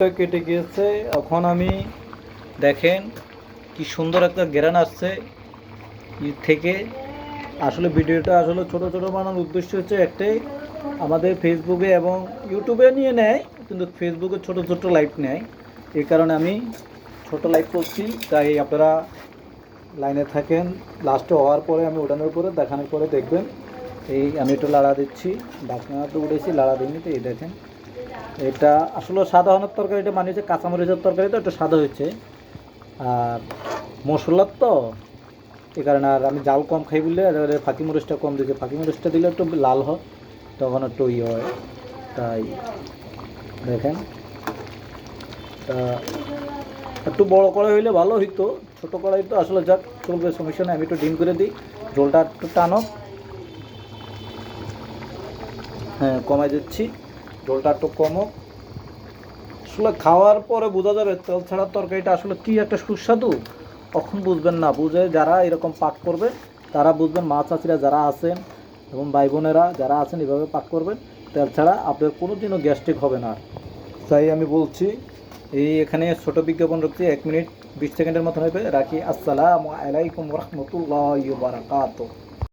কেটে গিয়েছে। এখন আমি দেখেন কি সুন্দর একটা ঘ্রাণ আসছে থেকে। আসলে ভিডিওটা আসলে ছোট ছোট বানানোর উদ্দেশ্য হচ্ছে একটাই, আমাদের ফেসবুকে এবং ইউটিউবে নিয়ে নেয়, কিন্তু ফেসবুকে ছোট ছোট লাইভ নেয়। এই কারণে আমি ছোট লাইভ করছি, তাই আপনারা লাইনে থাকেন। লাস্টে হওয়ার পরে আমি ওঠানোর পরে দেখানোর পরে দেখবেন। এই আমি একটু লাড়া দিচ্ছি, ঢাকনা তো উঠেছি, লাড়া দিইনি। তো এই দেখেন, এটা আসলে সাদা হওয়ার তরকারিটা মানিয়েছে, কাঁচামরিচের তরকারি তো একটু সাদা হয়েছে। আর মশলার তো এই কারণে, আর আমি জাল কম খাই বলে ফাঁকি মরিচটা কম দিয়েছি। ফাঁকি মরিচটা দিলে একটু লাল হয়, তখন একটু ইয়ে হয়। তাই দেখেন, তা একটু বড় কড়াই হইলে ভালো হইতো, ছোটো কড়াই তো আসলে যাক চলবে, সমস্যা নেই। আমি একটু ডিম করে দিই, ঝোলটা একটু টানো। হ্যাঁ, কমাই দিচ্ছি, ঝোলটা একটু কমো। আসলে খাওয়ার পরে বোঝা যাবে তেল ছাড়া তরকারিটা আসলে কী একটা সুস্বাদু। তখন বুঝবেন না, বুঝে যারা এরকম পাক করবে তারা বুঝবেন। মা চাষিরা যারা আছেন এবং ভাই বোনেরা যারা আছেন এভাবে পাক করবেন, তেল ছাড়া আপনার কোনো দিনও গ্যাস্ট্রিক হবে না। তাই আমি বলছি, এই এখানে ছোট বিজ্ঞাপন রাখছি, 1 মিনিট 20 সেকেন্ডের মতো হবে, রাখি। আসসালামু আলাইকুম রহমতুল্লাহি ওয়া বারাকাতুহু।